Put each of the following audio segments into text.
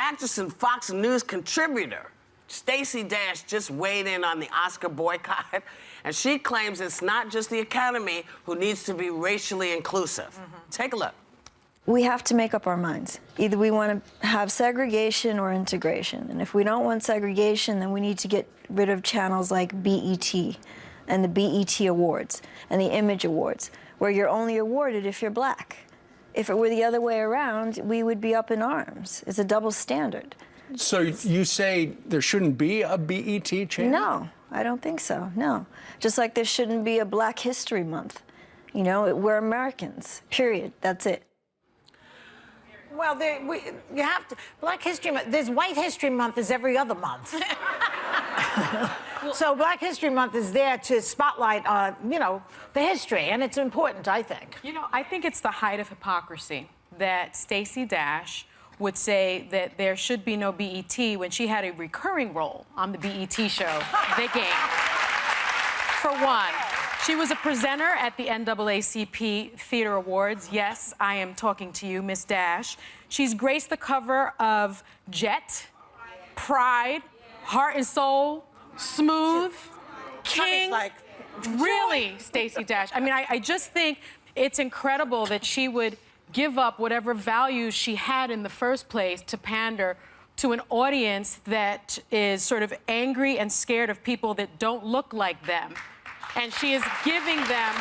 actress and Fox News contributor, Stacey Dash, just weighed in on the Oscar boycott, and she claims it's not just the Academy who needs to be racially inclusive. Take a look. We have to make up our minds. Either we want to have segregation or integration. And if we don't want segregation, then we need to get rid of channels like BET and the BET Awards and the Image Awards, where you're only awarded if you're black. If it were the other way around, we would be up in arms. It's a double standard. So you say there shouldn't be a BET channel? No, I don't think so, no. Just like there shouldn't be a Black History Month. You know, we're Americans, period, that's it. Well, you have to. Black History Month. There's White History Month is every other month. So Black History Month is there to spotlight, you know, the history, and it's important, I think. You know, I think it's the height of hypocrisy that Stacey Dash would say that there should be no BET when she had a recurring role on the BET show, The Game. For one, she was a presenter at the NAACP Theater Awards. Yes, I am talking to you, Miss Dash. She's graced the cover of Jet, Pride, Heart and Soul, Smooth, King. Really, Stacey Dash. I mean, I just think it's incredible that she would give up whatever values she had in the first place to pander to an audience that is sort of angry and scared of people that don't look like them. And she is giving them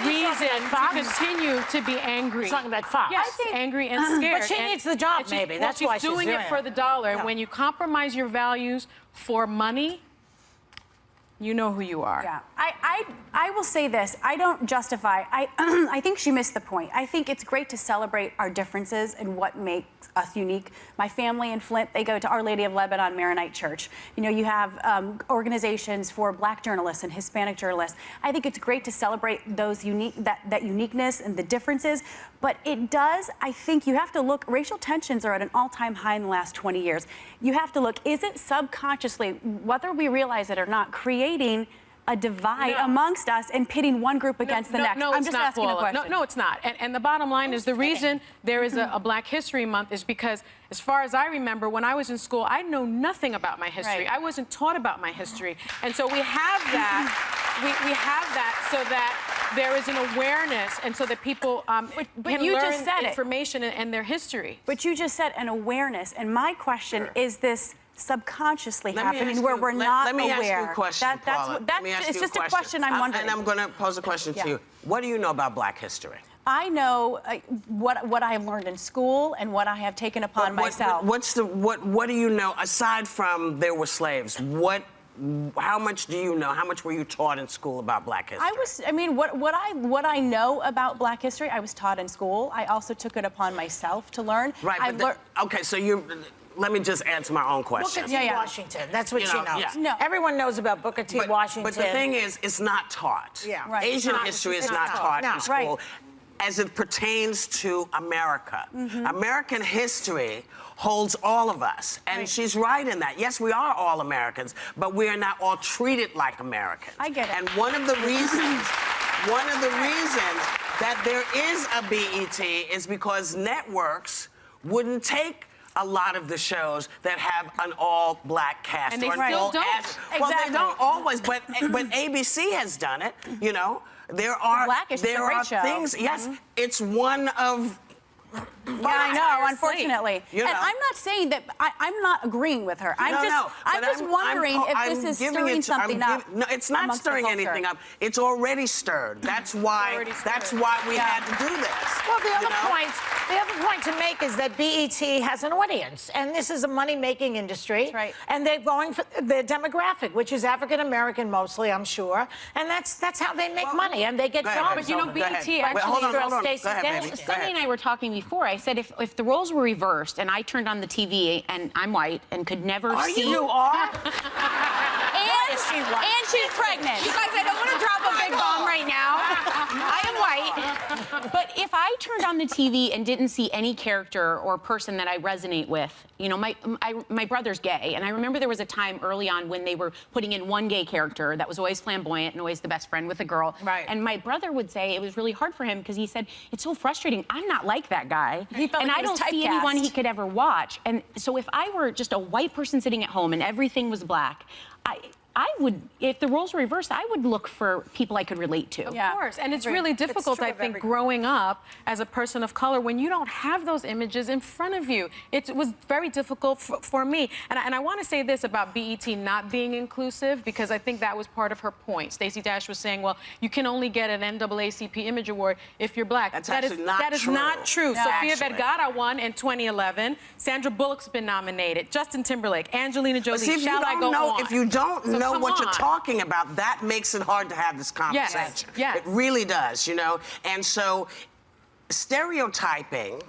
reason to continue to be angry. You're talking about Fox. Yes, angry and scared. But she needs the job, maybe. That's why she's doing it for the dollar. Yeah. When you compromise your values for money, you know who you are. Yeah, I will say this. I don't justify. I think she missed the point. I think it's great to celebrate our differences and what makes us unique. My family in Flint, they go to Our Lady of Lebanon Maronite Church. You know, you have organizations for Black journalists and Hispanic journalists. I think it's great to celebrate those that uniqueness and the differences. But it does, I think you have to look, racial tensions are at an all-time high in the last 20 years. You have to look, is it subconsciously, whether we realize it or not, creating a divide amongst us and pitting one group against the next? I'm just asking a question. No, it's not. And the bottom line is the reason there is a Black History Month is because, as far as I remember, when I was in school, I know nothing about my history. I wasn't taught about my history. And so we have that. We have that so that there is an awareness and so that people can you learn just said information and their history. But you just said an awareness. And my question is this subconsciously happening where we're not aware? Let me ask you a question, Paula. It's just a question I'm wondering. And I'm going to pose a question to you. What do you know about Black history? I know what I have learned in school and what I have taken upon myself. What do you know, aside from there were slaves, how much do you know? How much were you taught in school about Black history? What I know about Black history, I was taught in school. I also took it upon myself to learn. Right, okay, so let me just answer my own question. Booker T. Washington, that's what she knows. Yeah. No. Everyone knows about Booker T. Washington. But the thing is, it's not taught. Yeah. Right. Asian history is not taught in school. Right. As it pertains to America. American history holds all of us, and she's right in that. Yes, we are all Americans, but we are not all treated like Americans. I get it. And one of the reasons that there is a BET is because networks wouldn't take a lot of the shows that have an all-black cast. And they or still don't. Well, they don't always, but ABC has done it, you know. There are things, yes, it's one of Yeah, I know, unfortunately. You know. And I'm not saying that, I'm not agreeing with her. I'm just wondering if this is stirring something up. No, it's not stirring anything up. It's already stirred. That's why we had to do this. Well, the other point to make is that BET has an audience, and this is a money-making industry. That's right. And they're going for their demographic, which is African-American mostly, I'm sure. And that's how they make money, and they get jobs. But you know, BET actually... Hold on. Go ahead, baby. Sunny and I were talking before. I said if the roles were reversed and I turned on the TV and I'm white and could never see... You are? And Is she white? And she's pregnant. You guys, I don't want to drop a big bomb right now. I am white. But if I turned on the TV and didn't see any character or person that I resonate with, you know, my brother's gay, and I remember there was a time early on when they were putting in one gay character that was always flamboyant and always the best friend with a girl. Right. And my brother would say it was really hard for him because he said, it's so frustrating. I'm not like that guy. He felt and like I he was don't see typecast. anyone he could ever watch. And so if I were just a white person sitting at home and everything was black, I would, if the roles were reversed, I would look for people I could relate to. Of Yeah. course, and it's Agreed. really It's difficult, true I of think, every- growing up as a person of color when you don't have those images in front of you. It was very difficult for me. And I want to say this about BET not being inclusive, because I think that was part of her point. Stacey Dash was saying, well, you can only get an NAACP Image Award if you're black. That's That actually not that is true. not true. No. Sofia Actually. Vergara won in 2011. Sandra Bullock's been nominated. Justin Timberlake, Angelina Jolie. But see, if you Shall I don't go know, on? if you don't So know come what you're on. talking about, that makes it hard to have this conversation. yes. It really does, you know? And so stereotyping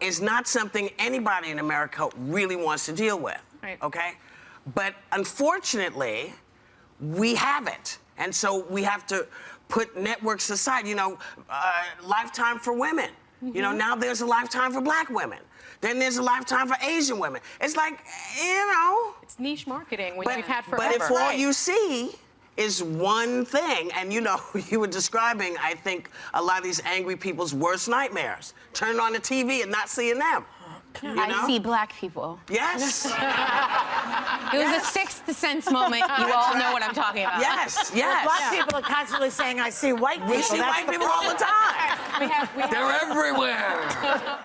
is not something anybody in America really wants to deal with, Right. okay? But unfortunately, we have it. And so we have to put networks aside, you know, Lifetime for women. You know, now there's a Lifetime for black women. Then there's a Lifetime for Asian women. It's like, you know. It's niche marketing, which we've had forever. But if all you see is one thing, and you know, you were describing, I think, a lot of these angry people's worst nightmares. Turning on the TV and not seeing them. You know? I see black people. Yes. It was a sixth sense moment. You all know what I'm talking about. Yes, yes. Black people are constantly saying, I see white people. We see That's white the people all the time. we have They're everywhere.